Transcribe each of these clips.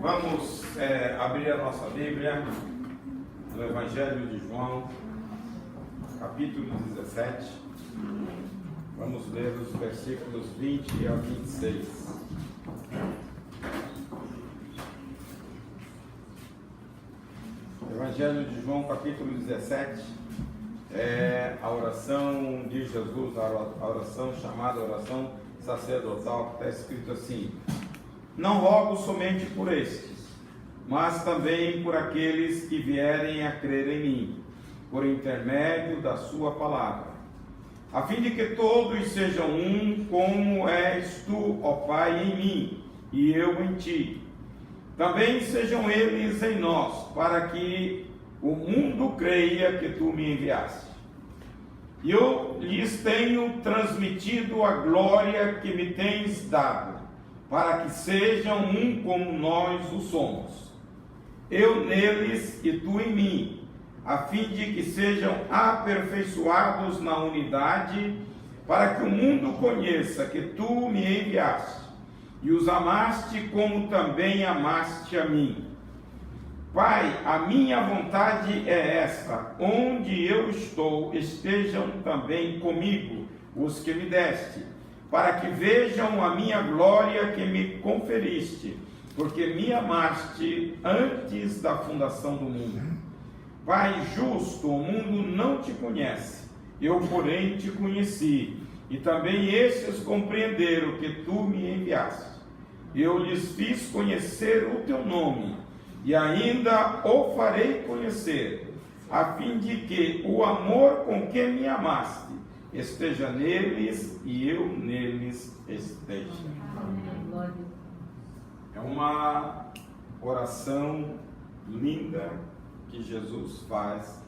Vamos abrir a nossa Bíblia no Evangelho de João, capítulo 17. Vamos ler os versículos 20 a 26. Evangelho de João, capítulo 17, é a oração de Jesus, a oração chamada oração sacerdotal, que está escrito assim: não rogo somente por estes, mas também por aqueles que vierem a crer em mim, por intermédio da sua palavra, a fim de que todos sejam um, como és tu, ó Pai, em mim, e eu em ti. Também sejam eles em nós, para que o mundo creia que tu me enviaste. E eu lhes tenho transmitido a glória que me tens dado, para que sejam um como nós o somos. Eu neles e tu em mim, a fim de que sejam aperfeiçoados na unidade, para que o mundo conheça que tu me enviaste, e os amaste como também amaste a mim. Pai, a minha vontade é esta: onde eu estou, estejam também comigo os que me deste, para que vejam a minha glória que me conferiste, porque me amaste antes da fundação do mundo. Pai justo, o mundo não te conhece, eu porém te conheci, e também estes compreenderam que tu me enviaste. Eu lhes fiz conhecer o teu nome, e ainda o farei conhecer, a fim de que o amor com que me amaste esteja neles e eu neles esteja. É uma oração linda que Jesus faz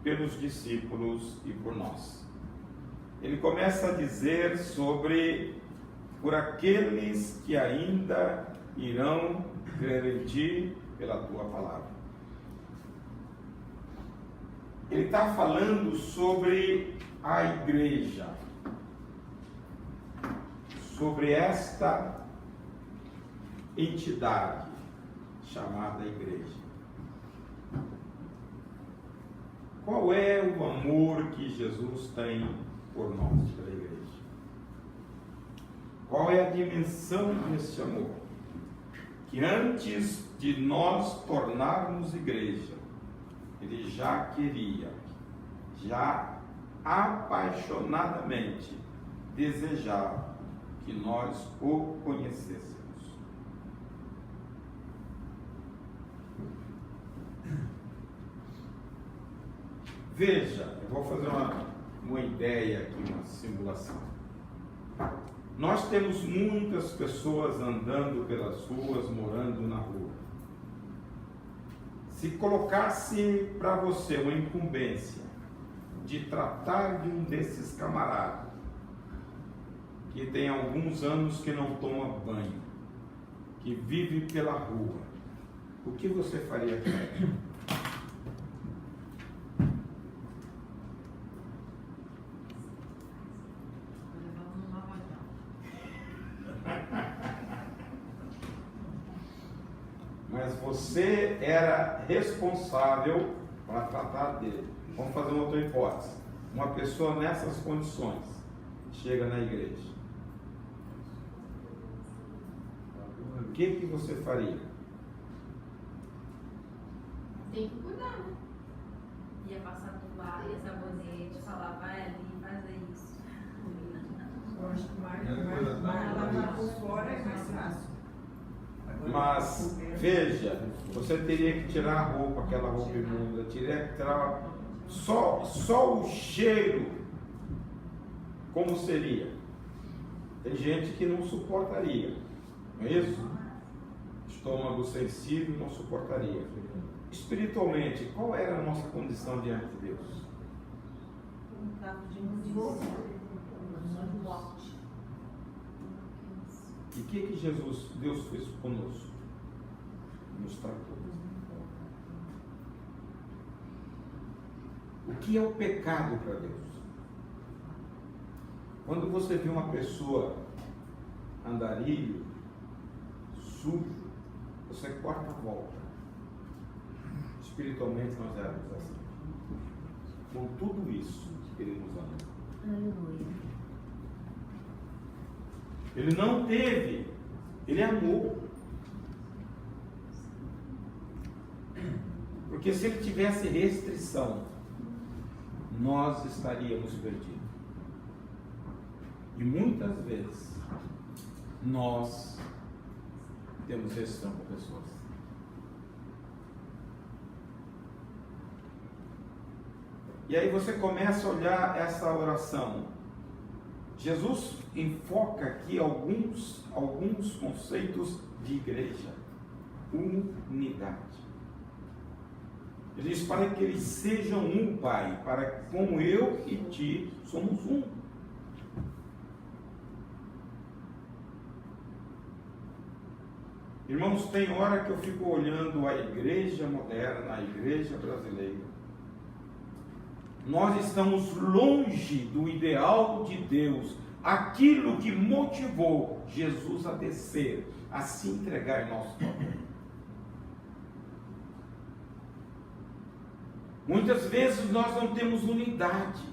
pelos discípulos e por nós. Ele começa a dizer por aqueles que ainda irão crer em ti pela tua palavra. Ele está falando sobre a igreja, sobre esta entidade chamada igreja. Qual é o amor que Jesus tem por nós, pela igreja? Qual é a dimensão desse amor? Que antes de nós tornarmos igreja, ele já queria, já apaixonadamente desejava que nós o conhecêssemos. Veja, eu vou fazer uma ideia aqui, uma simulação. Nós temos muitas pessoas andando pelas ruas, morando na rua. Se colocasse para você uma incumbência de tratar de um desses camaradas que tem alguns anos que não toma banho, que vive pela rua, o que você faria com ele? Mas você era responsável para tratar dele. Vamos fazer uma outra hipótese. Uma pessoa nessas condições chega na igreja. O que você faria? Tem que cuidar, né? Ia passar toalha, sabonete, falar, vai ali, faz isso. Eu acho que mais lavar por fora é mais fácil. Mas, veja, você teria que tirar a roupa, aquela roupa imunda, teria que tirar só o cheiro, como seria? Tem gente que não suportaria, não é isso? Estômago sensível não suportaria. Espiritualmente, qual era a nossa condição diante de Deus? Um prato de imundícia, um morte. E o que Deus fez conosco? Nos tratou. O que é o pecado para Deus? Quando você vê uma pessoa andarilho, sujo, você corta a volta. Espiritualmente nós éramos assim. Com tudo isso, Ele nos ama. Aleluia. Ele não teve, Ele amou. Porque se Ele tivesse restrição, nós estaríamos perdidos. E muitas vezes, nós temos restrição com pessoas. E aí você começa a olhar essa oração. Jesus enfoca aqui alguns conceitos de igreja. Unidade. Ele diz para que eles sejam um, Pai, para que como eu e ti somos um. Irmãos, tem hora que eu fico olhando a igreja moderna, a igreja brasileira. Nós estamos longe do ideal de Deus, aquilo que motivou Jesus a descer, a se entregar em nosso favor. Muitas vezes nós não temos unidade.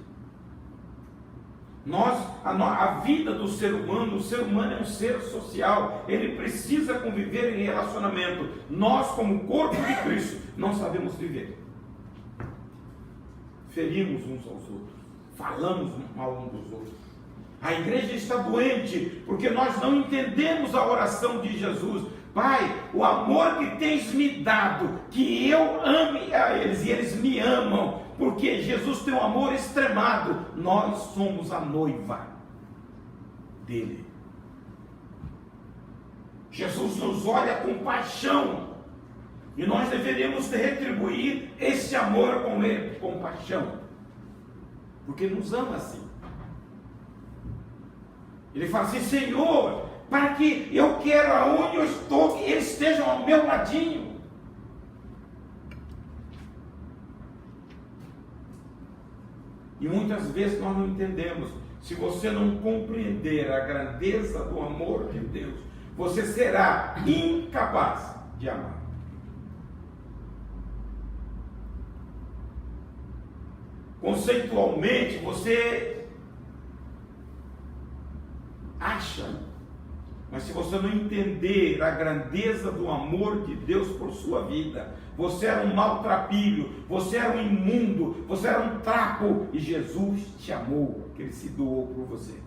A vida do ser humano, o ser humano é um ser social, ele precisa conviver em relacionamento. Nós, como corpo de Cristo, não sabemos viver. Ferimos uns aos outros, falamos mal uns dos outros. A igreja está doente porque nós não entendemos a oração de Jesus. Pai, o amor que tens me dado, que eu ame a eles e eles me amam, porque Jesus tem um amor extremado. Nós somos a noiva dele. Jesus nos olha com paixão e nós deveríamos retribuir esse amor com ele, com paixão, porque ele nos ama assim. Ele fala assim: Senhor, para que eu quero aonde eu estou, que eles estejam ao meu ladinho. E muitas vezes nós não entendemos. Se você não compreender a grandeza do amor de Deus, você será incapaz de amar. Conceitualmente, você acha, mas se você não entender a grandeza do amor de Deus por sua vida, você era um maltrapilho, você era um imundo, você era um trapo, e Jesus te amou, que Ele se doou por você.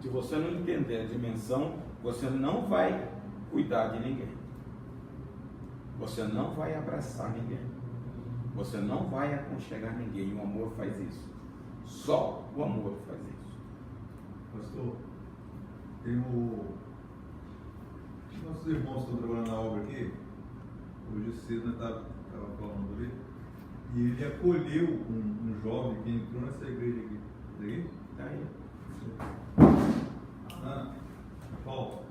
Se você não entender a dimensão, você não vai cuidar de ninguém, você não vai abraçar ninguém, você não vai aconchegar ninguém. O amor faz isso, só o amor faz isso. Pastor, nossos irmãos estão trabalhando na obra aqui. Hoje cedo nós estava falando ali, e ele acolheu um jovem que entrou nessa igreja aqui. Está aí? Paulo,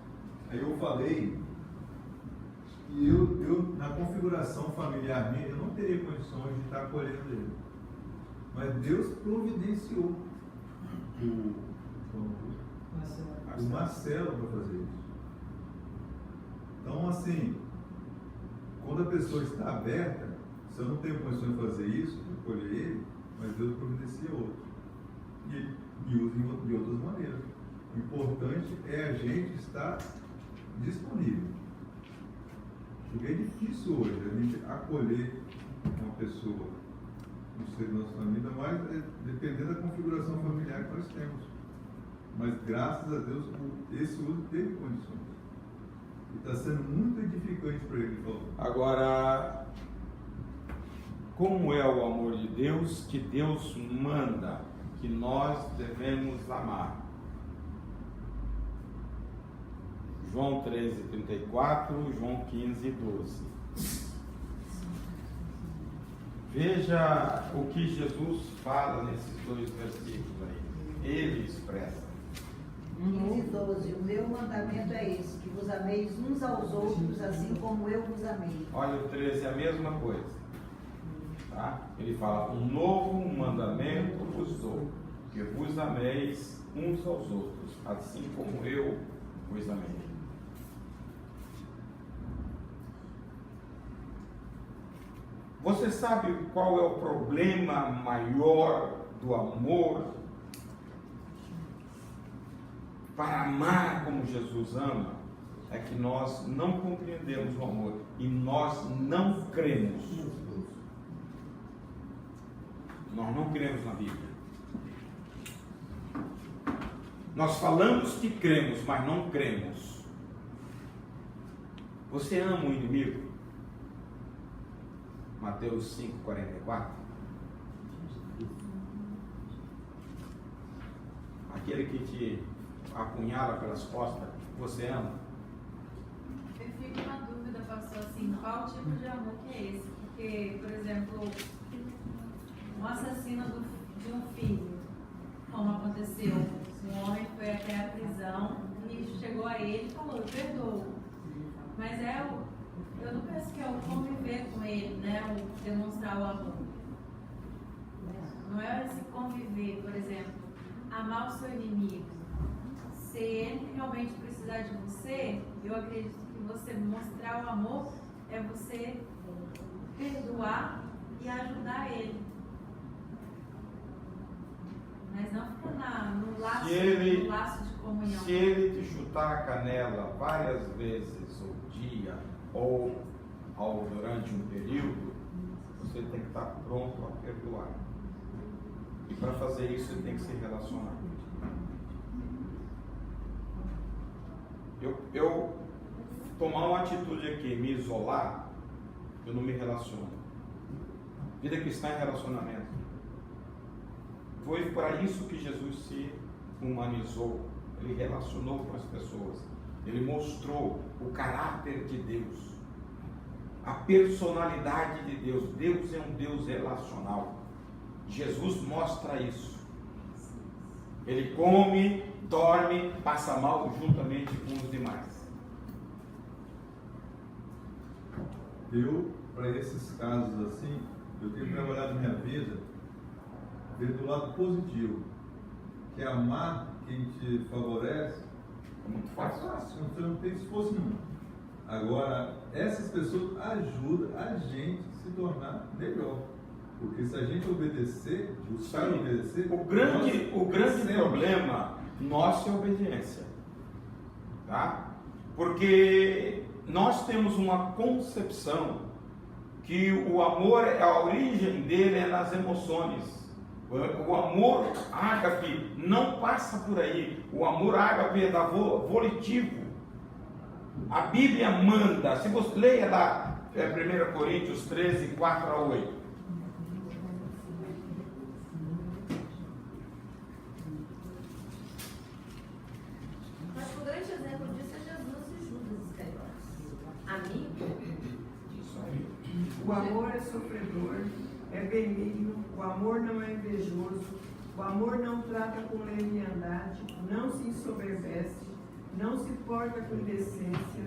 aí eu falei que eu na configuração familiar minha, eu não teria condições de estar acolhendo ele, mas Deus providenciou o Marcelo para fazer isso. Então, assim, quando a pessoa está aberta, se eu não tenho condições de fazer isso, de acolher ele, mas Deus providencia outro. E usa de outras maneiras. O importante é a gente estar disponível. Porque é difícil hoje a gente acolher uma pessoa no seio da nossa família, mas dependendo da configuração familiar que nós temos. Mas graças a Deus, esse uso teve condições. E está sendo muito edificante para ele, Paulo. Agora, como é o amor de Deus, que Deus manda que nós devemos amar? João 13:34, João 15:12. Veja o que Jesus fala nesses dois versículos aí. Ele expressa. 15:12. O meu mandamento é esse, que vos ameis uns aos outros, assim como eu vos amei. Olha, o 13 é a mesma coisa. Tá? Ele fala: um novo mandamento vos dou, que vos ameis uns aos outros, assim como eu Pois amém. Você sabe qual é o problema maior do amor? Para amar como Jesus ama, é que nós não compreendemos o amor e nós não cremos. Nós não cremos na Bíblia. Nós falamos que cremos, mas não cremos. Você ama o inimigo? Mateus 5,44. Aquele que te apunhala pelas costas, você ama? Eu fico na dúvida, pastor, assim, qual tipo de amor que é esse? Porque, por exemplo, um assassino de um filho, como aconteceu, um homem foi até a prisão e chegou a ele e falou, eu perdoo. Mas eu não penso que é o conviver com ele, né? O demonstrar o amor. Não é esse conviver, por exemplo, amar o seu inimigo. Se ele realmente precisar de você, eu acredito que você mostrar o amor é você perdoar e ajudar ele. Mas não ficar no laço de comunhão. Se ele te chutar a canela várias vezes ao dia ou durante um período, você tem que estar pronto a perdoar. E para fazer isso, você tem que se relacionar. Eu tomar uma atitude aqui, me isolar, eu não me relaciono. Vida cristã é relacionamento. Foi para isso que Jesus se humanizou. Ele relacionou com as pessoas. Ele mostrou o caráter de Deus, a personalidade de Deus. Deus é um Deus relacional. Jesus mostra isso. Ele come, dorme, passa mal juntamente com os demais. Eu, para esses casos assim, eu tenho trabalhado minha vida ver do lado positivo, que é amar quem te favorece. É muito É fácil. fácil, você não tem esforço nenhum. Agora, essas pessoas ajudam a gente a se tornar melhor. Porque se a gente obedecer, buscar obedecer, O grande crescemos. problema nosso é a obediência. Tá? Porque nós temos uma concepção que o amor, a origem dele é nas emoções. O amor ágape não passa por aí. O amor ágape é da volitivo. A Bíblia manda, se você leia lá 1 Coríntios 13, 4 a 8. Mas o grande exemplo disso é Jesus e Judas Iscariotes. Amigo. O amor é sofredor, é benigno, o amor não é invejoso, o amor não trata com leviandade, não se ensoberbece, não se porta com indecência,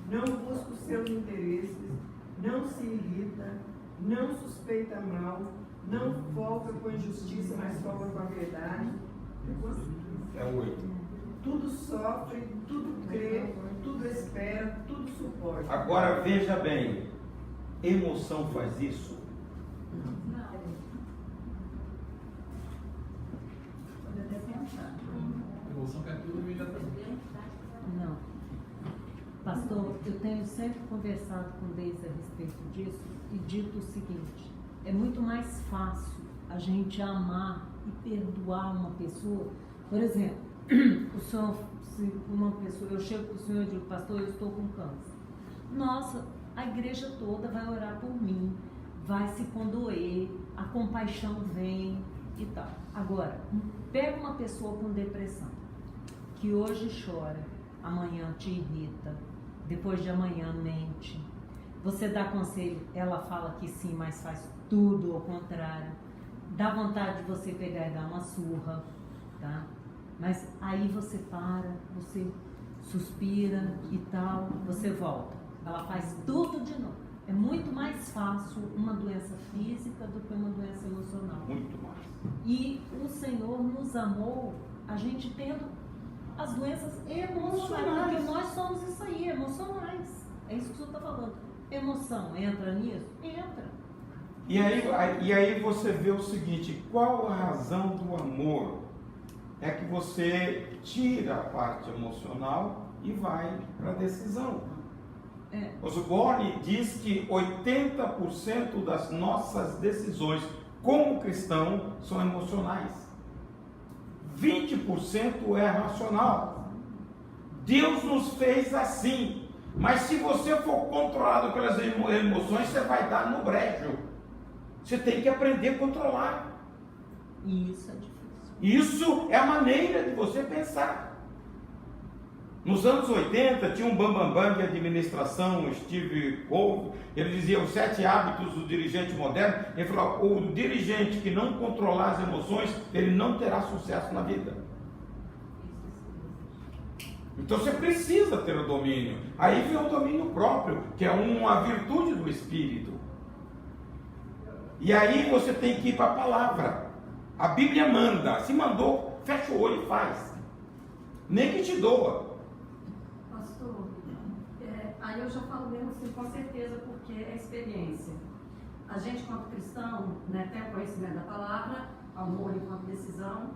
não busca os seus interesses, não se irrita, não suspeita mal, não folga com a injustiça, mas folga com a verdade. É 8. Tudo sofre, tudo crê, tudo espera, tudo suporta. Agora veja bem, emoção faz isso? Emoção quer tudo imediatamente. Não. Pastor, eu tenho sempre conversado com Deise a respeito disso e dito o seguinte: é muito mais fácil a gente amar e perdoar uma pessoa. Por exemplo, o senhor, se uma pessoa, eu chego para o senhor e digo, pastor, eu estou com câncer. Nossa, a igreja toda vai orar por mim, vai se condoer, a compaixão vem e tal. Agora, pega uma pessoa com depressão, que hoje chora, amanhã te irrita, depois de amanhã mente. Você dá conselho, ela fala que sim, mas faz tudo ao contrário. Dá vontade de você pegar e dar uma surra, tá? Mas aí você para, você suspira e tal, você volta. Ela faz tudo de novo. É muito mais fácil uma doença física do que uma doença emocional. Muito mais. E o Senhor nos amou, a gente tendo as doenças emocionais, porque nós somos isso aí, emocionais. É isso que o senhor está falando. Emoção, entra nisso? Entra. E aí você vê o seguinte, qual a razão do amor? É que você tira a parte emocional e vai para a decisão. Osborne diz que 80% das nossas decisões como cristão são emocionais. 20% é racional. Deus nos fez assim. Mas se você for controlado pelas emoções, você vai dar no brejo. Você tem que aprender a controlar. E isso é difícil. Isso é a maneira de você pensar. Nos anos 80, tinha um bambambam de administração, Steve Covey, ele dizia os 7 hábitos do dirigente moderno. Ele falou, o dirigente que não controlar as emoções, ele não terá sucesso na vida. Então você precisa ter o domínio. Aí vem o domínio próprio, que é uma virtude do Espírito. E aí você tem que ir para a palavra. A Bíblia manda, se mandou, fecha o olho e faz. Nem que te doa. Pastor, aí eu já falo mesmo assim, com certeza, porque é experiência. A gente, quanto cristão, né, tem o conhecimento da palavra, amor enquanto decisão.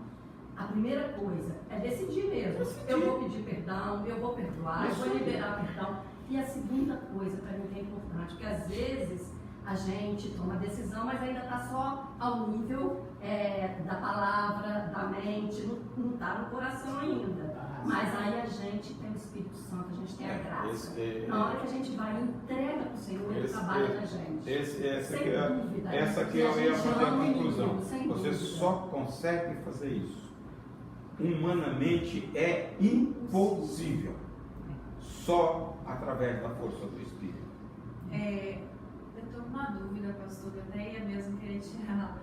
A primeira coisa é decidir mesmo. Eu vou pedir perdão, eu vou perdoar, eu vou liberar perdão. E a segunda coisa, para mim, que é importante, que às vezes a gente toma decisão, mas ainda está só ao nível da palavra, da mente, não está no coração ainda. Mas aí a gente tem o Espírito Santo, a gente tem a graça. Na hora que a gente vai e entrega para o Senhor, Ele trabalha na gente. Essa aqui eu ia fazer a conclusão. Você só consegue fazer isso. Humanamente é impossível. Só através da força do Espírito. Eu estou com uma dúvida, pastor, eu até ia mesmo querer tirar.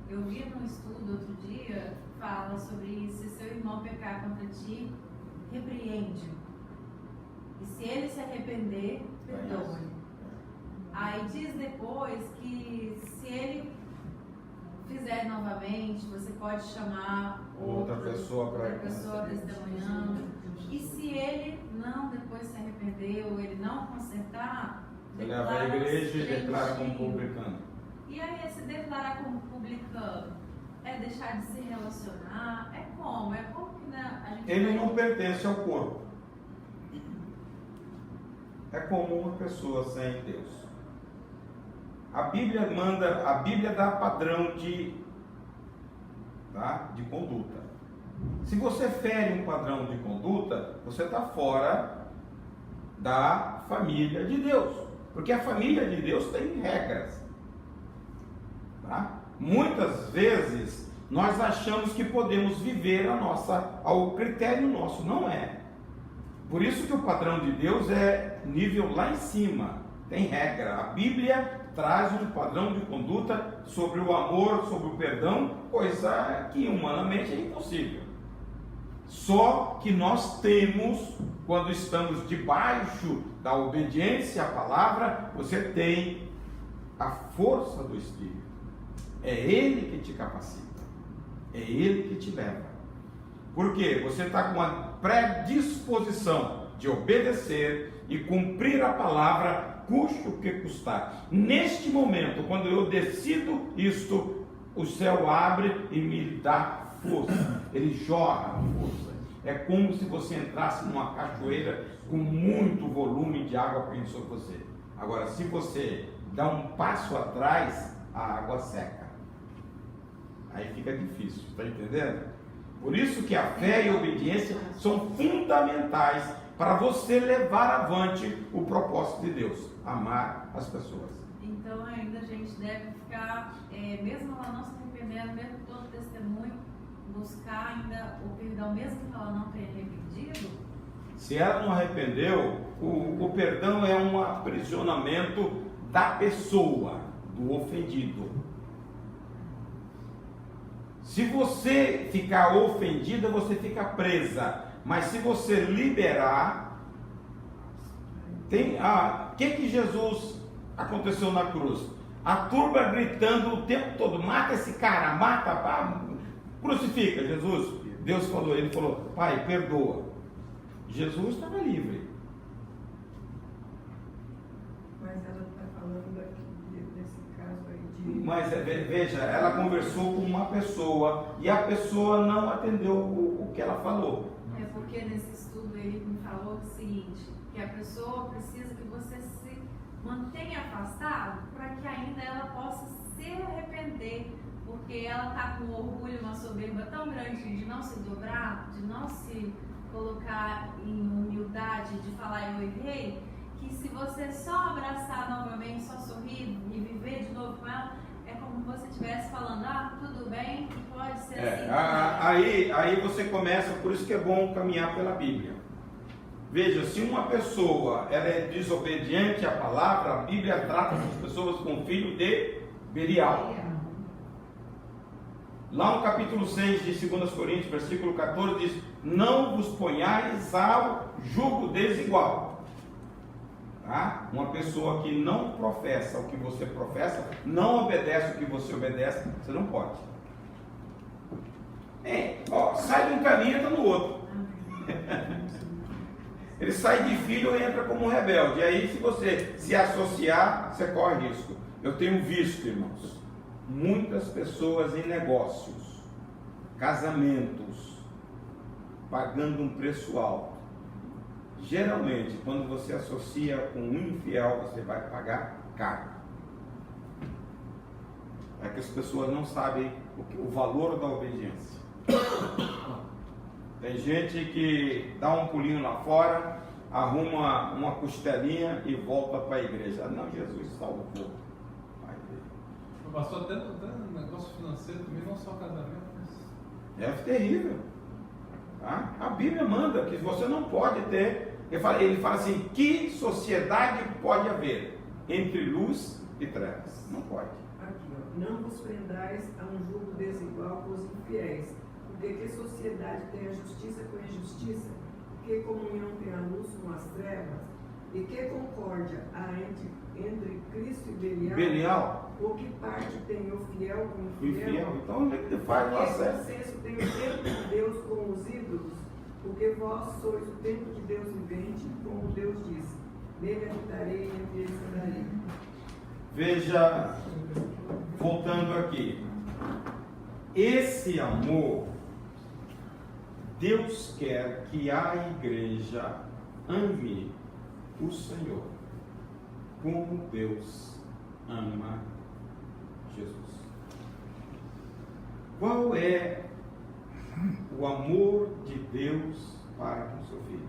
Eu vi num estudo outro dia, fala sobre se seu irmão pecar contra ti, repreende. E se ele se arrepender, perdoe. Aí diz depois que se ele fizer novamente, você pode chamar outra pessoa testemunhando. E se ele não depois se arrependeu, ele não consertar, ele leva a igreja e declara como publicano. E aí esse declarar como publicano é deixar de se relacionar? É como que, né, a gente ele não pertence ao corpo. É como uma pessoa sem Deus. A Bíblia dá padrão de conduta. Se você fere um padrão de conduta, você está fora da família de Deus. Porque a família de Deus tem regras. Tá? Muitas vezes nós achamos que podemos viver ao critério nosso. Não é. Por isso que o padrão de Deus é nível lá em cima. Tem regra. A Bíblia traz um padrão de conduta sobre o amor, sobre o perdão, coisa que humanamente é impossível. Só que nós temos, quando estamos debaixo da obediência à palavra, você tem a força do Espírito. É Ele que te capacita. É Ele que te leva. Por quê? Você está com a predisposição de obedecer e cumprir a palavra, custe o que custar. Neste momento, quando eu decido isto, o céu abre e me dá força. Ele jorra força. É como se você entrasse numa cachoeira com muito volume de água caindo sobre você. Agora, se você dá um passo atrás, a água seca. Aí fica difícil, está entendendo? Por isso que a fé e a obediência são fundamentais para você levar avante o propósito de Deus, amar as pessoas. Então ainda a gente deve ficar, mesmo ela não se arrependendo, mesmo todo testemunho, buscar ainda o perdão, mesmo que ela não tenha arrependido? Se ela não arrependeu, o perdão é um aprisionamento da pessoa, do ofendido. Se você ficar ofendida, você fica presa. Mas se você liberar, que Jesus aconteceu na cruz? A turba gritando o tempo todo: mata esse cara, mata, crucifica Jesus. Deus falou, ele falou, pai, perdoa. Jesus estava livre. Mas ela está falando aqui desse caso aí de... Mas veja, ela conversou com uma pessoa e a pessoa não atendeu o que ela falou. É porque nesse estudo ele me falou o seguinte, que a pessoa precisa que você se mantenha afastado para que ainda ela possa se arrepender, porque ela está com orgulho, uma soberba tão grande de não se dobrar, de não se colocar em humildade, de falar eu errei, que se você só abraçar novamente, só sorrir e viver de novo com ela, é como se você estivesse falando, tudo bem, pode ser assim. Aí você começa, por isso que é bom caminhar pela Bíblia. Veja, se uma pessoa ela é desobediente à palavra, a Bíblia trata essas pessoas com filho de Belial. Lá no capítulo 6 de 2 Coríntios, versículo 14, diz, não vos ponhais ao jugo desigual. Tá? Uma pessoa que não professa o que você professa, não obedece o que você obedece, você não pode. Sai de um caminho e entra no outro. Ele sai de filho e entra como um rebelde. E aí, se você se associar, você corre risco. Eu tenho visto, irmãos, muitas pessoas em negócios, casamentos, pagando um preço alto. Geralmente, quando você associa com um infiel, você vai pagar caro. É que as pessoas não sabem o valor da obediência. Tem gente que dá um pulinho lá fora, arruma uma costelinha e volta para a igreja. Não, Jesus salvou. Passou até no negócio financeiro também, não só casamento, mas... É terrível. Tá? A Bíblia manda que você não pode ter. Ele fala assim, que sociedade pode haver entre luz e trevas? Não pode. Aqui, ó, não vos prendais a um jugo desigual com os infiéis, porque que sociedade tem a justiça com a injustiça? Que comunhão tem a luz com as trevas? E que concórdia há entre Cristo e Belial? Ou que parte tem o fiel com o infiel? Então ele faz o acesso. Porque senso tem o tempo de Deus com os ídolos? Porque vós sois o templo de Deus vivente, como Deus disse, nele habitarei e entre eles andarei. Veja, voltando aqui, esse amor, Deus quer que a igreja ame o Senhor como Deus ama Jesus. Qual é o amor de Deus para com seu filho?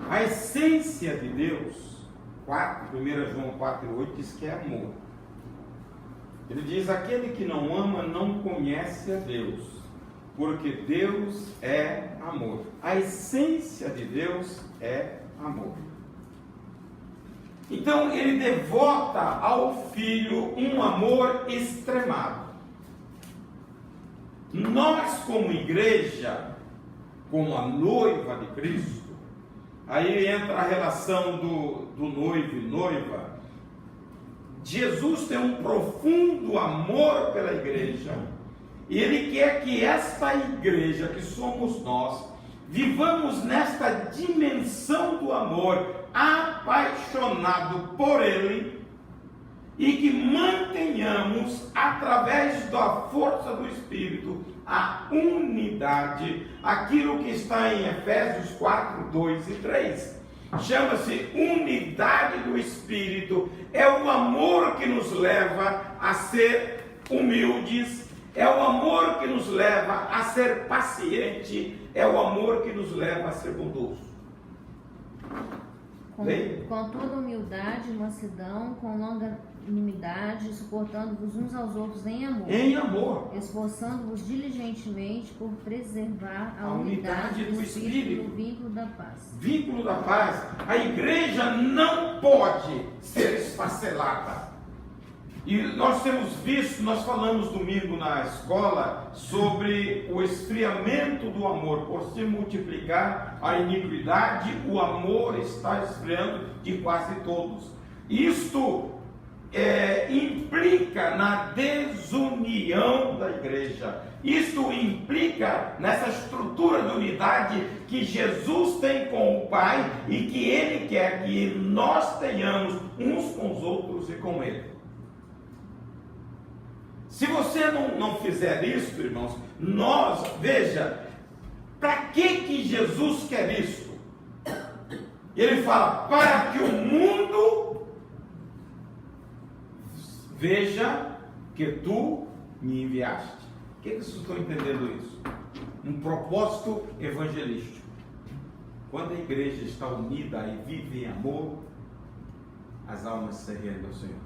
A essência de Deus, 1 João 4,8 diz que é amor. Ele diz, aquele que não ama não conhece a Deus, porque Deus é amor. A essência de Deus é amor. Então ele devota ao filho um amor extremado. Nós, como igreja, como a noiva de Cristo, aí entra a relação do noivo e noiva. Jesus tem um profundo amor pela igreja, e ele quer que esta igreja, que somos nós, vivamos nesta dimensão do amor, apaixonado por ele, e que mantenhamos, através da força do Espírito, a unidade, aquilo que está em Efésios 4, 2 e 3. Chama-se unidade do Espírito. É o amor que nos leva a ser humildes, é o amor que nos leva a ser paciente, é o amor que nos leva a ser bondoso. Com toda humildade, mansidão, com longanimidade, suportando-vos uns aos outros em amor. Em amor. Esforçando-vos diligentemente por preservar a unidade do Espírito, o vínculo da paz. Vínculo da paz. A igreja não pode ser esfacelada. E nós temos visto, nós falamos domingo na escola sobre o esfriamento do amor. Por se multiplicar a iniquidade, o amor está esfriando de quase todos. Isto implica na desunião da igreja. Isso implica nessa estrutura de unidade que Jesus tem com o Pai e que Ele quer que nós tenhamos uns com os outros e com Ele. Se você não fizer isso, irmãos, veja, para que Jesus quer isso? Ele fala, para que o mundo veja que tu me enviaste. O que vocês estão entendendo isso? Um propósito evangelístico. Quando a igreja está unida e vive em amor, as almas se rendem ao Senhor.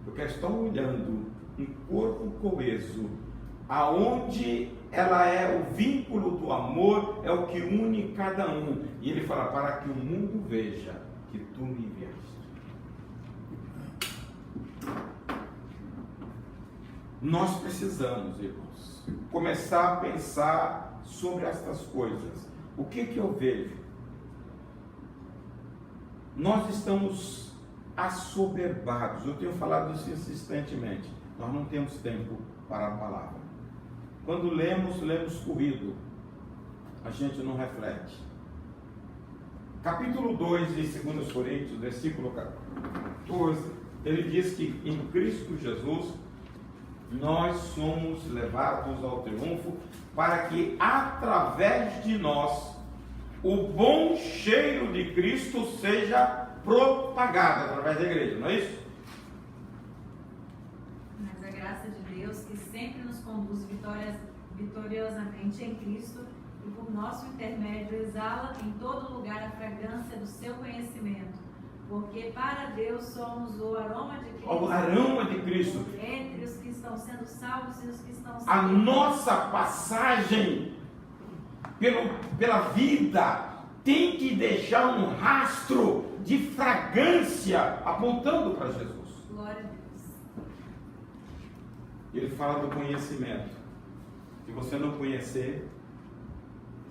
Porque estão olhando um corpo coeso, aonde ela é o vínculo do amor, é o que une cada um. E ele fala, para que o mundo veja que tu me enviaste. Nós precisamos, irmãos, começar a pensar sobre estas coisas. O que eu vejo? Nós estamos assoberbados. Eu tenho falado isso insistentemente. Nós não temos tempo para a palavra. Quando lemos corrido. A gente não reflete. Capítulo 2 de 2 Coríntios, versículo 14, ele diz que em Cristo Jesus nós somos levados ao triunfo, para que através de nós o bom cheiro de Cristo seja propagado através da igreja, não é isso? Mas a graça de Deus, que sempre nos conduz vitoriosamente em Cristo, e por nosso intermédio exala em todo lugar a fragrância do seu conhecimento. Porque para Deus somos o aroma de Cristo. O aroma de Cristo. Entre os que estão sendo salvos e os que estão sendo... A nossa passagem pela vida tem que deixar um rastro de fragrância apontando para Jesus. Glória a Deus. Ele fala do conhecimento. Se você não conhecer,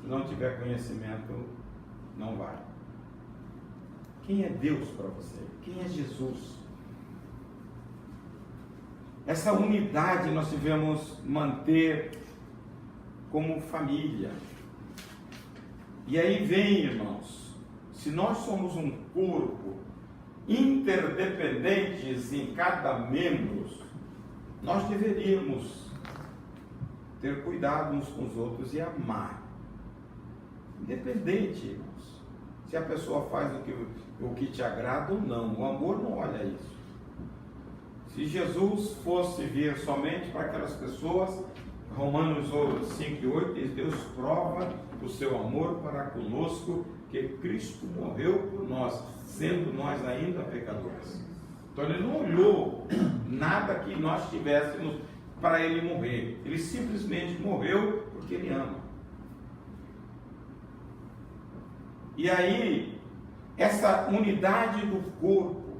se não tiver conhecimento, não vai. Quem é Deus para você? Quem é Jesus? Essa unidade nós devemos manter como família. E aí vem, irmãos, se nós somos um corpo interdependentes em cada membro, nós deveríamos ter cuidado uns com os outros e amar. Independente, irmãos, se a pessoa faz o que te agrada ou não. O amor não olha isso. Se Jesus fosse vir somente para aquelas pessoas, Romanos 5:8 diz, Deus prova o seu amor para conosco, que Cristo morreu por nós, sendo nós ainda pecadores. Então ele não olhou nada que nós tivéssemos para ele morrer. Ele simplesmente morreu porque ele ama. E aí, essa unidade do corpo,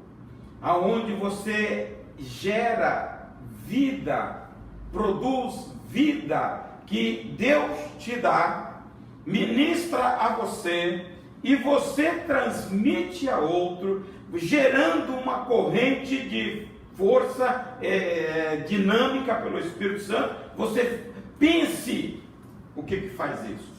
aonde você gera vida, produz vida que Deus te dá, ministra a você e você transmite a outro, gerando uma corrente de força dinâmica pelo Espírito Santo. Você pense o que faz isso.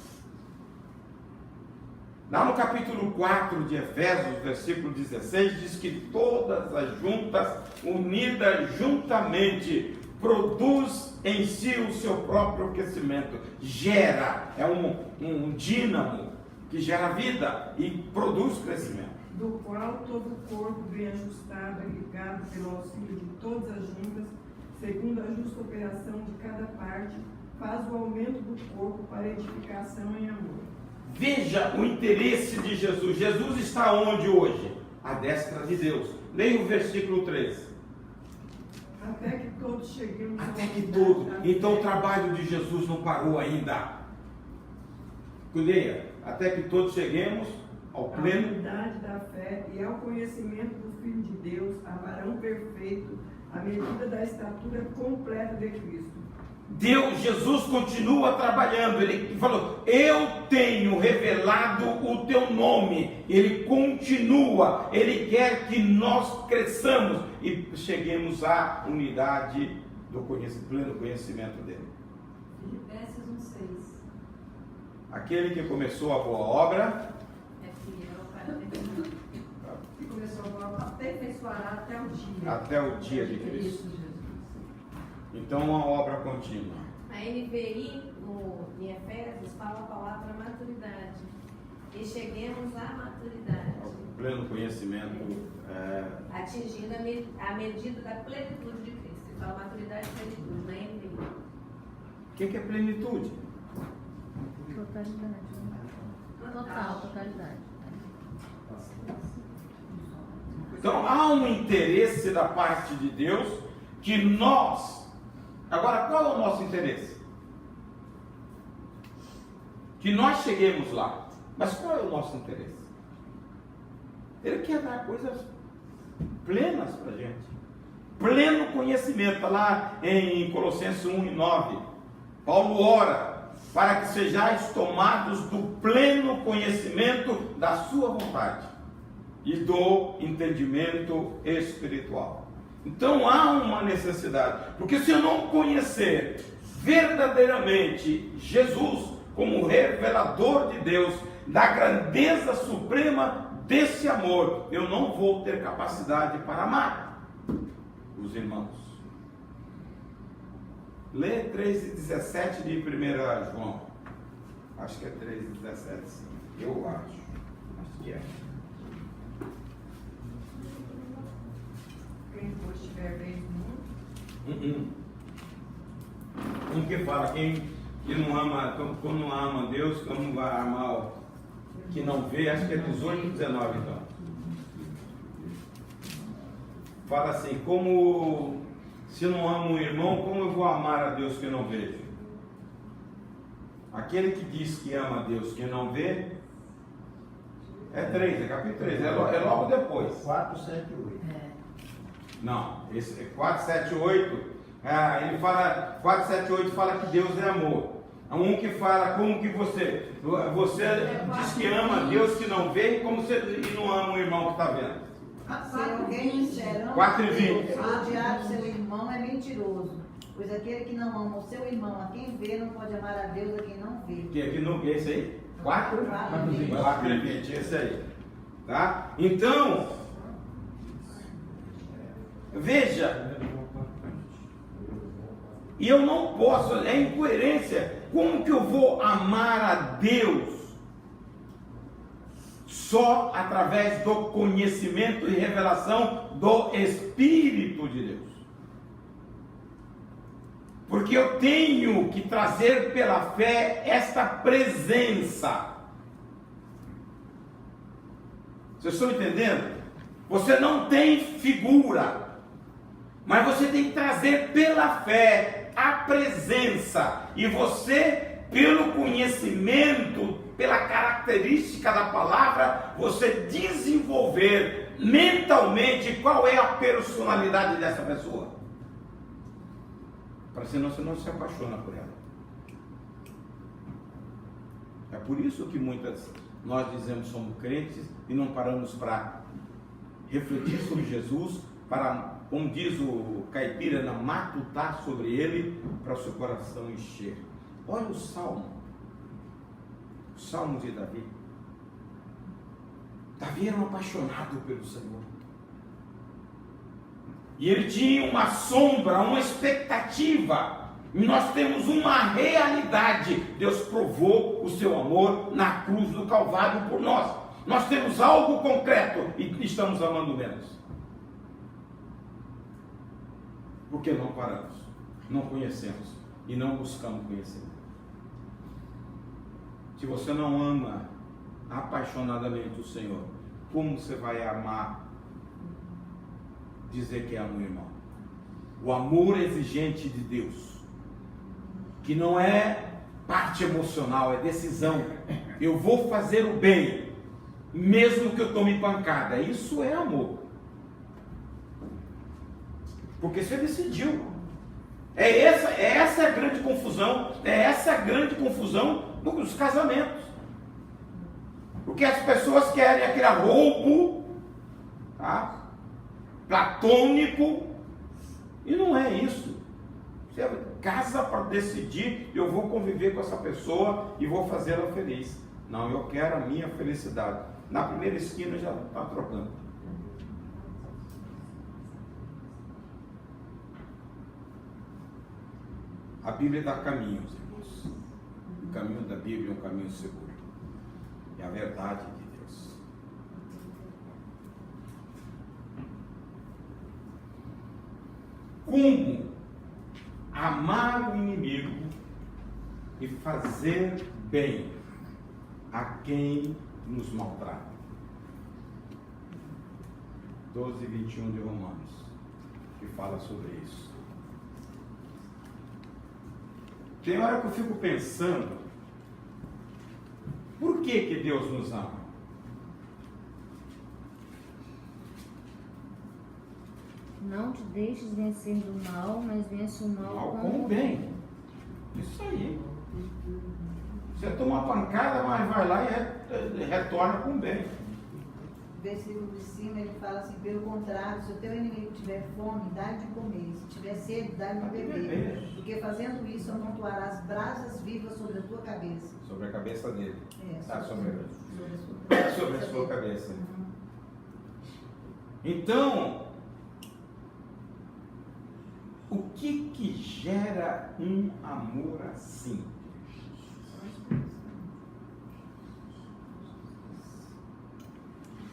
Lá no capítulo 4 de Efésios, versículo 16, diz que todas as juntas, unidas juntamente, produz em si o seu próprio aquecimento. Gera, é um dínamo que gera vida e produz crescimento. Do qual todo o corpo bem ajustado e ligado pelo auxílio de todas as juntas, segundo a justa operação de cada parte, faz o aumento do corpo para edificação em amor. Veja o interesse de Jesus. Jesus está onde hoje? À destra de Deus. Leia o versículo 13. Até que todos cheguemos Até que todos. Então o trabalho de Jesus não parou ainda. Leia. Até que todos cheguemos ao pleno. À unidade da fé e ao conhecimento do Filho de Deus, a varão perfeito, à medida da estatura completa de Cristo. Jesus continua trabalhando. Ele falou: eu tenho revelado o teu nome. Ele continua, ele quer que nós cresçamos e cheguemos à unidade do pleno conhecimento dele. Filipenses 1:6. Aquele que começou a boa obra É fiel para terminar. Que começou a aperfeiçoar até o dia de Cristo. Isso, Jesus. Então, uma obra contínua. A NVI, em Efésios, fala a palavra maturidade. E cheguemos à maturidade. O pleno conhecimento. Atingindo a medida da plenitude de Cristo. Ele fala maturidade e plenitude na NVI. O que é plenitude? Totalidade. Total, totalidade. Então, há um interesse da parte de Deus que nós... Agora, qual é o nosso interesse? Que nós cheguemos lá. Mas qual é o nosso interesse? Ele quer dar coisas plenas para a gente. Pleno conhecimento. Está lá em Colossenses 1:9. Paulo ora para que sejais tomados do pleno conhecimento da sua vontade e do entendimento espiritual. Então há uma necessidade, porque se eu não conhecer verdadeiramente Jesus como revelador de Deus, da grandeza suprema desse amor, eu não vou ter capacidade para amar os irmãos. Lê 3:17 de 1 João. Acho que é 3:17, sim. Eu acho que é. Quem for estiver bem no mundo. Um que fala, quem não ama, como não ama Deus, como vai amar o que não vê? Acho que é 18:19 então. Fala assim: como se não amo um irmão, como eu vou amar a Deus que não vejo? Aquele que diz que ama a Deus que não vê, é 3, é capítulo 3, é logo depois. 4, 7 e 8. Não, esse é 4, 7, 8. Ele fala, 4, 7, 8 fala que Deus é amor. Um que fala como que você diz que ama a Deus que não vê, como você e não ama o irmão que está vendo. Se alguém disser, ame 4:20. odiar o seu irmão é mentiroso, pois aquele que não ama o seu irmão a quem vê, não pode amar a Deus a quem não vê. Que aqui não é esse aí? 4:20, esse aí. Tá? Então, veja, e eu não posso, é incoerência. Como que eu vou amar a Deus só através do conhecimento e revelação do Espírito de Deus? Porque eu tenho que trazer pela fé esta presença. Vocês estão entendendo? Você não tem figura, mas você tem que trazer pela fé a presença, e você, pelo conhecimento, pela característica da palavra, você desenvolver mentalmente qual é a personalidade dessa pessoa, para senão você não se apaixona por ela. É por isso que nós dizemos que somos crentes e não paramos para refletir sobre Jesus, para, como diz o caipira, matutar sobre ele, para o seu coração encher. Olha o Salmo de Davi. Davi era um apaixonado pelo Senhor, e ele tinha uma sombra, uma expectativa, e nós temos uma realidade. Deus provou o seu amor na cruz do Calvário por nós. Nós temos algo concreto e estamos amando menos. Porque não paramos, não conhecemos e não buscamos conhecer. Se você não ama apaixonadamente o Senhor, como você vai amar, dizer que ama o irmão? O amor exigente de Deus, que não é parte emocional, é decisão. Eu vou fazer o bem, mesmo que eu tome pancada. Isso é amor. Porque você decidiu. É essa a grande confusão, nos casamentos. Porque as pessoas querem aquele arroubo, tá? Platônico, e não é isso. Você casa para decidir, eu vou conviver com essa pessoa e vou fazê-la feliz. Não, eu quero a minha felicidade. Na primeira esquina já está trocando. A Bíblia dá caminhos, irmãos. O caminho da Bíblia é um caminho seguro. É a verdade de Deus. Como amar o inimigo e fazer bem a quem nos maltrata. 12:21 de Romanos, que fala sobre isso. Tem hora que eu fico pensando, por que Deus nos ama? Não te deixes vencer do mal, mas vence o mal Com o bem. Isso aí. Você toma uma pancada, mas vai lá e retorna com o bem. O versículo de cima ele fala assim: pelo contrário, se o teu inimigo tiver fome, dá-lhe de comer, se tiver sede, dá-lhe de beber, porque fazendo isso amontoarás brasas vivas sobre a tua cabeça. Sobre a cabeça dele. Sobre a sua cabeça. Então, o que gera um amor assim?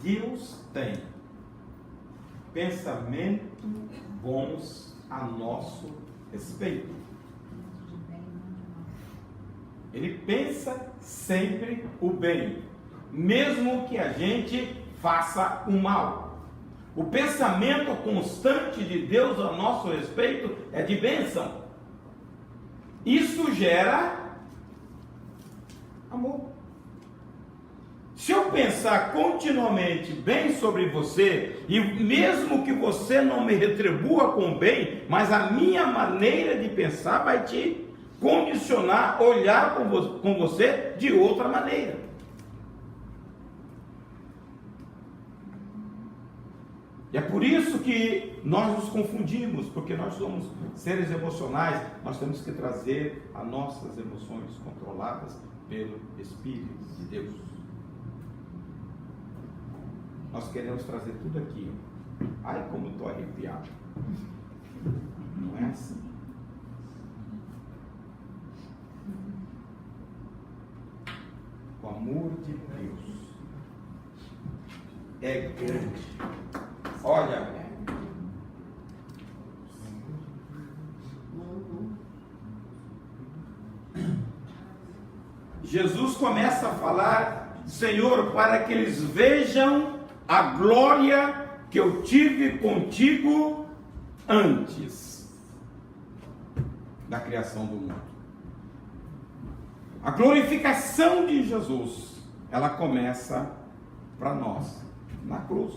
Deus tem pensamentos bons a nosso respeito. Ele pensa sempre o bem, mesmo que a gente faça o mal. O pensamento constante de Deus a nosso respeito é de bênção. Isso gera amor. Se eu pensar continuamente bem sobre você, e mesmo que você não me retribua com bem, mas a minha maneira de pensar vai te condicionar a olhar com você de outra maneira. E é por isso que nós nos confundimos, porque nós somos seres emocionais, nós temos que trazer as nossas emoções controladas pelo Espírito de Deus. Nós queremos trazer tudo aqui. Ai, como estou arrepiado. Não é assim. O amor de Deus é grande. Olha, Jesus começa a falar: Senhor, para que eles vejam a glória que eu tive contigo antes da criação do mundo. A glorificação de Jesus, ela começa para nós na cruz.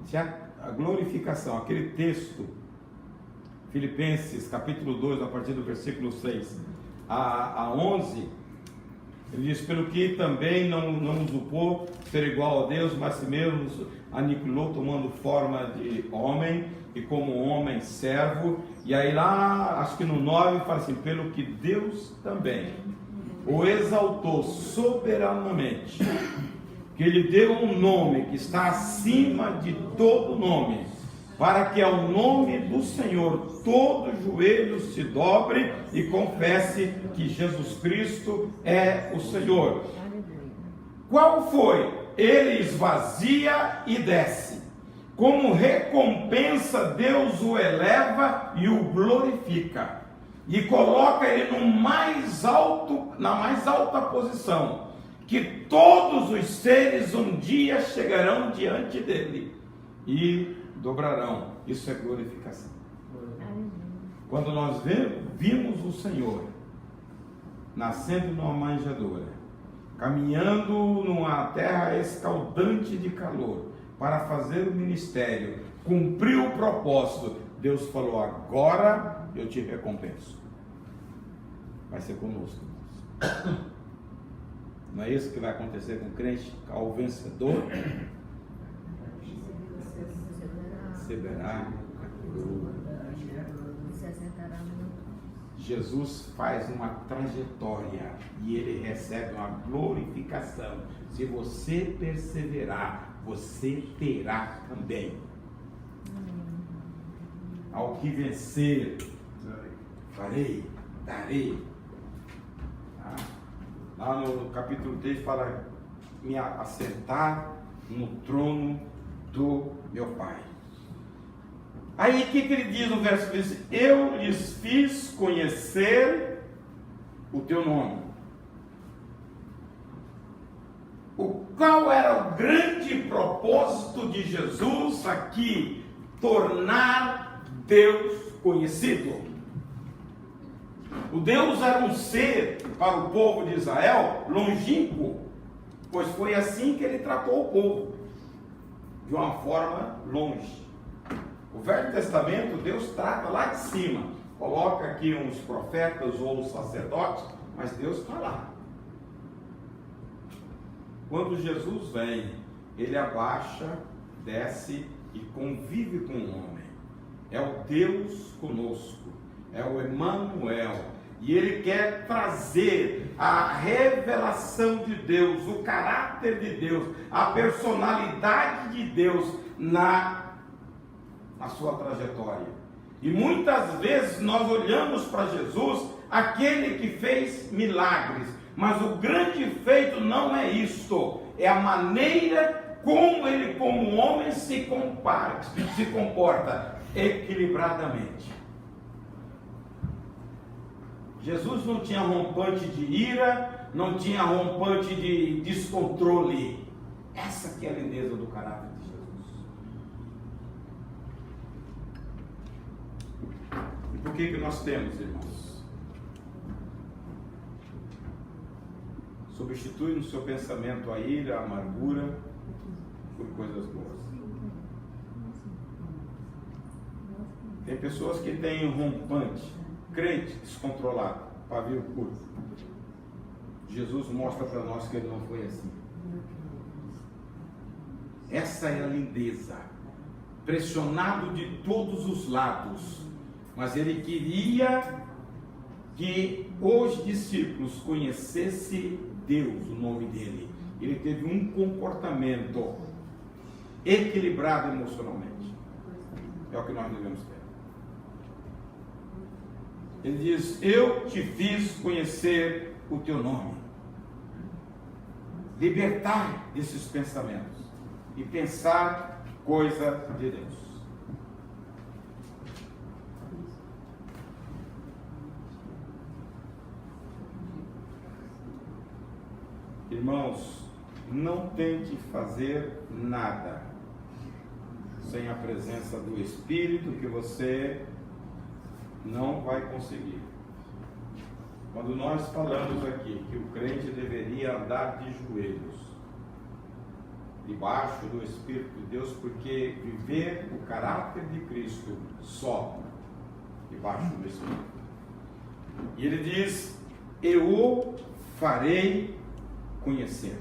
Se a glorificação, aquele texto, Filipenses capítulo 2, a partir do versículo 6 a 11, ele diz: pelo que também não usurpou ser igual a Deus, mas si mesmo aniquilou, tomando forma de homem, e como homem servo. E aí lá, acho que no 9, fala assim: pelo que Deus também o exaltou soberanamente, que lhe deu um nome que está acima de todo nome, para que ao nome do Senhor todo joelho se dobre e confesse que Jesus Cristo é o Senhor. Qual foi? Ele esvazia e desce. Como recompensa, Deus o eleva e o glorifica, e coloca ele no mais alto, na mais alta posição, que todos os seres um dia chegarão diante dele e dobrarão. Isso é glorificação. Quando nós vimos o Senhor nascendo numa manjedoura, caminhando numa terra escaldante de calor para fazer o ministério, cumpriu o propósito, Deus falou: agora eu te recompenso. Vai ser conosco, irmãos. Não é isso que vai acontecer com o crente? Ao vencedor receberá a coroa. Jesus faz uma trajetória e ele recebe uma glorificação. Se você perseverar, você terá também. Ao que vencer, farei, darei. Lá no capítulo 3 fala: me assentar no trono do meu Pai. Aí o que ele diz no verso 15? Eu lhes fiz conhecer o teu nome. Qual era o grande propósito de Jesus aqui? Tornar Deus conhecido. O Deus era um ser para o povo de Israel longínquo, pois foi assim que ele tratou o povo, de uma forma longe. O Velho Testamento, Deus trata lá de cima, coloca aqui uns profetas ou os sacerdotes, mas Deus está lá. Quando Jesus vem, ele abaixa, desce e convive com o homem. É o Deus conosco, é o Emanuel. E ele quer trazer a revelação de Deus, o caráter de Deus, a personalidade de Deus na sua trajetória. E muitas vezes nós olhamos para Jesus, aquele que fez milagres, mas o grande feito não é isto, é a maneira como ele, como homem, se comporta equilibradamente. Jesus não tinha rompante de ira, não tinha rompante de descontrole. Essa que é a lindeza do caráter de Jesus. E por que nós temos, irmãos? Substitui no seu pensamento a ira, a amargura, por coisas boas. Tem pessoas que têm rompante, crente descontrolado, pavio curto. Jesus mostra para nós que ele não foi assim. Essa é a lindeza. Pressionado de todos os lados, mas ele queria que os discípulos conhecessem Deus, o nome dele. Ele teve um comportamento equilibrado emocionalmente. É o que nós devemos ter. Ele diz: eu te fiz conhecer o teu nome. Libertar desses pensamentos e pensar coisa de Deus. Irmãos, não tente fazer nada sem a presença do Espírito, que você não vai conseguir. Quando nós falamos aqui que o crente deveria andar de joelhos, debaixo do Espírito de Deus, porque viver o caráter de Cristo só debaixo do Espírito. E ele diz: eu o farei conhecer.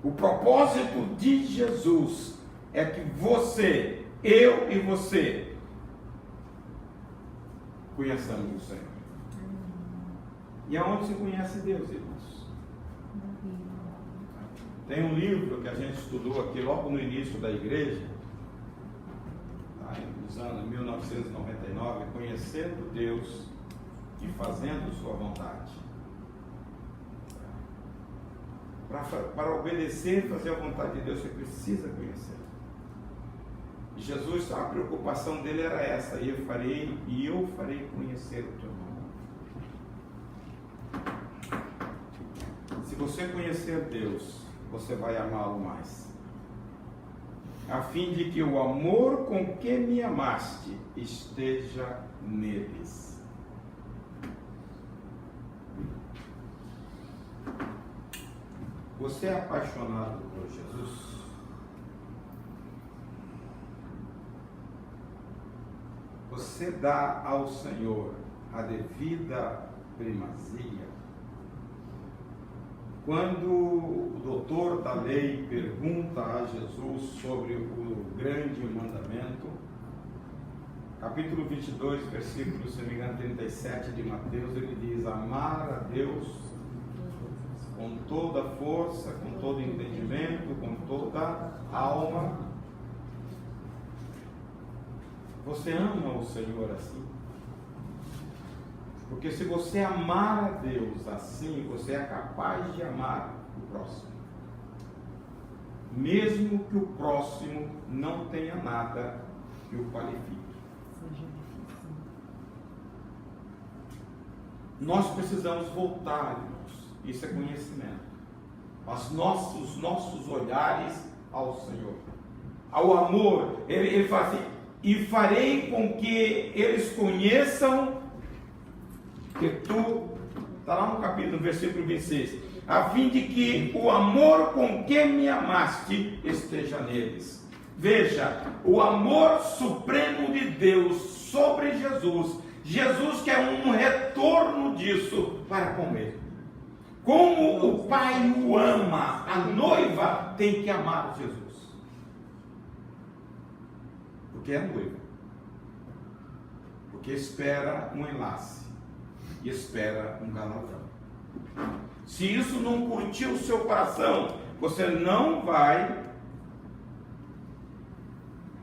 O propósito de Jesus é que você, eu e você, conheçamos o Senhor. E aonde se conhece Deus, irmãos? Tem um livro que a gente estudou aqui logo no início da igreja, nos anos 1999, Conhecendo Deus e Fazendo Sua Vontade. Para obedecer e fazer a vontade de Deus, você precisa conhecer. E Jesus, a preocupação dele era essa: eu farei conhecer o teu nome. Se você conhecer Deus, você vai amá-lo mais, a fim de que o amor com que me amaste esteja neles. Você é apaixonado por Jesus? você dá ao Senhor a devida primazia? Quando o doutor da lei pergunta a Jesus sobre o grande mandamento, capítulo 22, versículo, se não me engano, 37 de Mateus, ele diz: amar a Deus com toda a força, com todo entendimento, com toda a alma. Você ama o Senhor assim? Porque se você amar a Deus assim, você é capaz de amar o próximo. Mesmo que o próximo não tenha nada que o qualifique. Nós precisamos voltar, irmãos. Isso é conhecimento. Os nossos olhares ao Senhor. Ao amor. Ele fala assim: e farei com que eles conheçam que tu, está lá no capítulo, no versículo 26, a fim de que o amor com que me amaste esteja neles. Veja, o amor supremo de Deus sobre Jesus. Jesus quer um retorno disso para com ele. Como o Pai o ama, a noiva tem que amar Jesus. Porque é noiva. Porque espera um enlace. E espera um galardão. Se isso não curtir o seu coração, você não vai.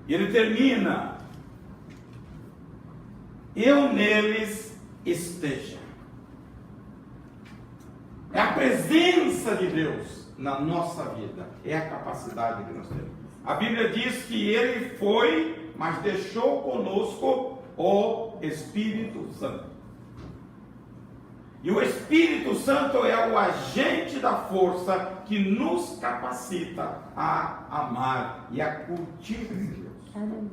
E ele termina: eu neles esteja. É a presença de Deus na nossa vida. É a capacidade que nós temos. A Bíblia diz que ele foi, mas deixou conosco o Espírito Santo. E o Espírito Santo é o agente da força que nos capacita a amar e a curtir Deus. Aleluia.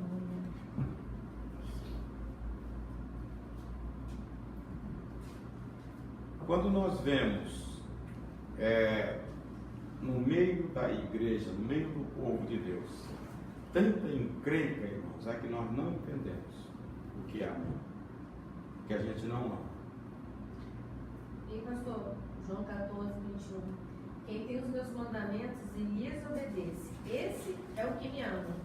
Quando nós vemos no meio da igreja, no meio do povo de Deus, tanta encrenca, irmãos, é que nós não entendemos o que é amor, o que a gente não ama. E pastor, João 14, 21. Quem tem os meus mandamentos e lhes obedece, esse é o que me ama.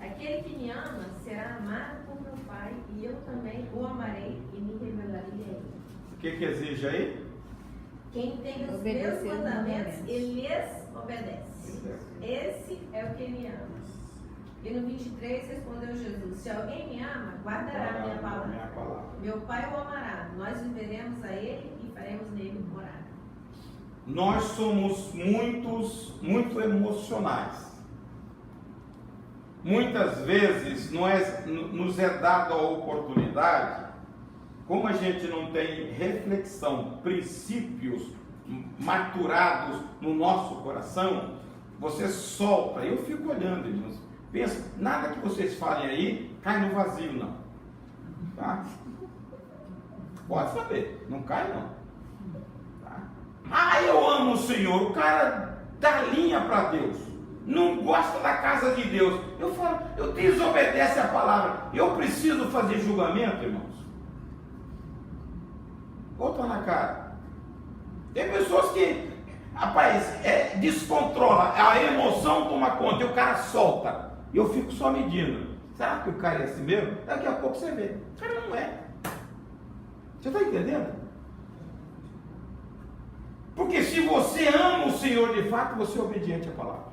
Aquele que me ama será amado por meu Pai, e eu também o amarei e me revelarei a ele. O que exige aí? Quem tem os Obedecer meus os mandamentos mandamentos. e lhes obedece, esse é o que me ama. E no 23 respondeu Jesus: se alguém me ama, guardará a minha palavra. Meu Pai o amará, nós viveremos a ele e faremos nele morar. Nós somos muito emocionais. Muitas vezes nos é dada a oportunidade, como a gente não tem reflexão, princípios maturados no nosso coração, você solta. Eu fico olhando, irmãos. Pensa, nada que vocês falem aí cai no vazio, não. Tá? Pode saber, não cai não. Tá? Ah, eu amo o Senhor. O cara dá linha para Deus, não gosta da casa de Deus. Eu falo, eu desobedece a palavra. Eu preciso fazer julgamento, irmãos? Bota na cara. Tem pessoas que, rapaz, descontrola, a emoção toma conta e o cara solta. E eu fico só medindo. Será que o cara é assim mesmo? Daqui a pouco você vê. O cara não é. Você está entendendo? Porque se você ama o Senhor de fato, você é obediente à palavra.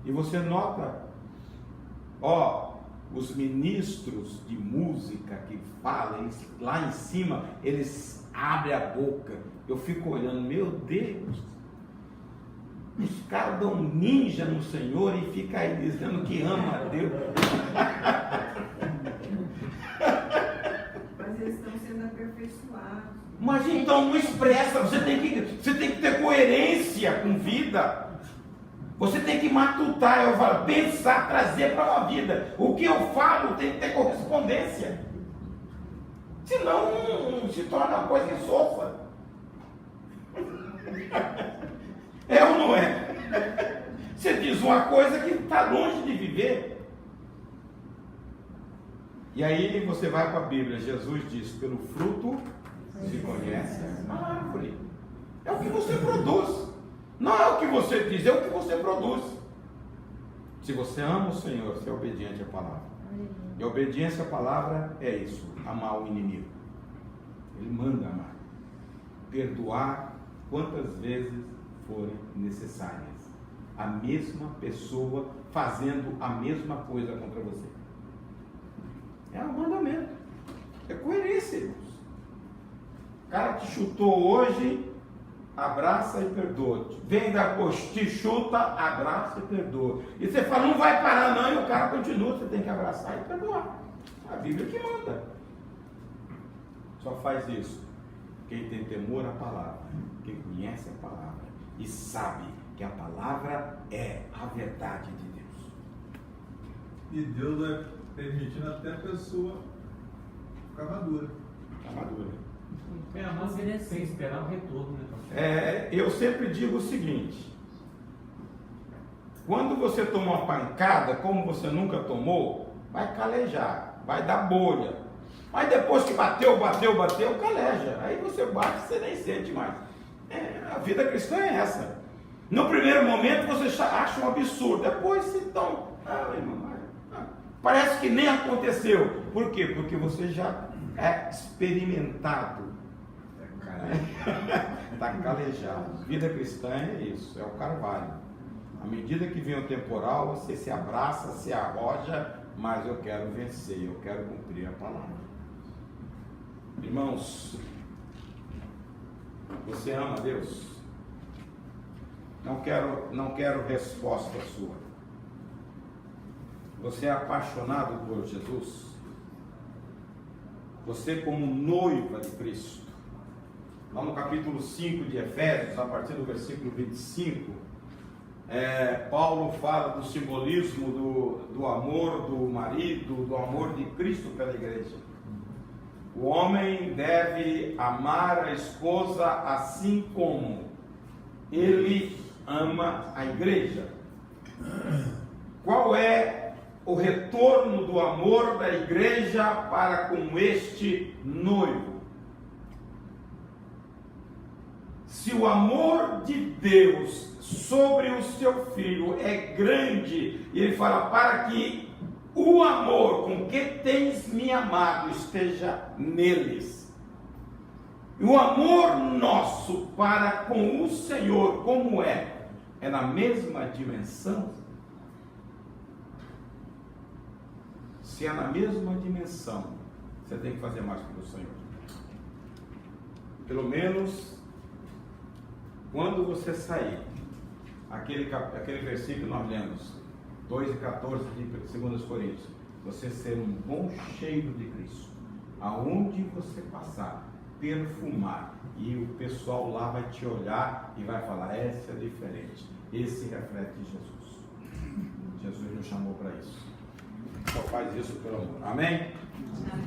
E você nota, os ministros de música que falam lá em cima, eles abrem a boca. Eu fico olhando, meu Deus, os caras dão ninja no Senhor e fica aí dizendo que ama a Deus. Mas eles estão sendo aperfeiçoados. Mas então não expressa, você tem que ter coerência com vida. Você tem que matutar, eu falo, pensar, trazer para a vida. O que eu falo tem que ter correspondência. Senão se torna uma coisa insossa. É ou não é? Você diz uma coisa que está longe de viver. E aí você vai para a Bíblia, Jesus diz, pelo fruto se conhece a árvore. É o que você produz. Não é o que você diz, é o que você produz. Se você ama o Senhor, você é obediente à palavra. E a obediência à palavra é isso, amar o inimigo. Ele manda amar. Perdoar quantas vezes forem necessárias. A mesma pessoa fazendo a mesma coisa contra você. É um mandamento. É coerência, irmãos. O cara te chutou hoje, abraça e perdoa. Vem depois, te chuta, abraça e perdoa. E você fala, não vai parar não, e o cara continua, você tem que abraçar e perdoar. A Bíblia que manda. Só faz isso quem tem temor à palavra, quem conhece a palavra e sabe que a palavra é a verdade de Deus. E Deus vai permitindo até a pessoa ficar madura. Ficar madura. É a nossa sem esperar o retorno, né, pastor? Eu sempre digo o seguinte: quando você toma uma pancada, como você nunca tomou, vai calejar, vai dar bolha. Mas depois que bateu, caleja. Aí você bate e você nem sente mais. A vida cristã é essa. No primeiro momento você acha um absurdo, depois então, parece que nem aconteceu. Por quê? Porque você já é experimentado. Está calejado. Vida cristã é isso, é o carvalho. À medida que vem o temporal, você se abraça, se arroja, mas eu quero vencer, eu quero cumprir a palavra. Irmãos, você ama Deus? Não quero resposta sua. Você é apaixonado por Jesus? Você como noiva de Cristo? Lá no capítulo 5 de Efésios, a partir do versículo 25, Paulo fala do simbolismo do amor do marido, do amor de Cristo pela igreja. O homem deve amar a esposa assim como ele ama a igreja. Qual é o retorno do amor da igreja para com este noivo? Se o amor de Deus sobre o seu filho é grande, e ele fala, para que o amor com que tens me amado esteja neles. E o amor nosso para com o Senhor, como é? É na mesma dimensão? Se é na mesma dimensão, você tem que fazer mais pelo Senhor. Pelo menos, quando você sair, aquele versículo que nós lemos, 2:14 de 2 Coríntios, você ser um bom cheiro de Cristo, aonde você passar, perfumar, e o pessoal lá vai te olhar e vai falar, esse é diferente, esse reflete Jesus. Jesus nos chamou para isso. Só faz isso pelo amor. Amém? Amém.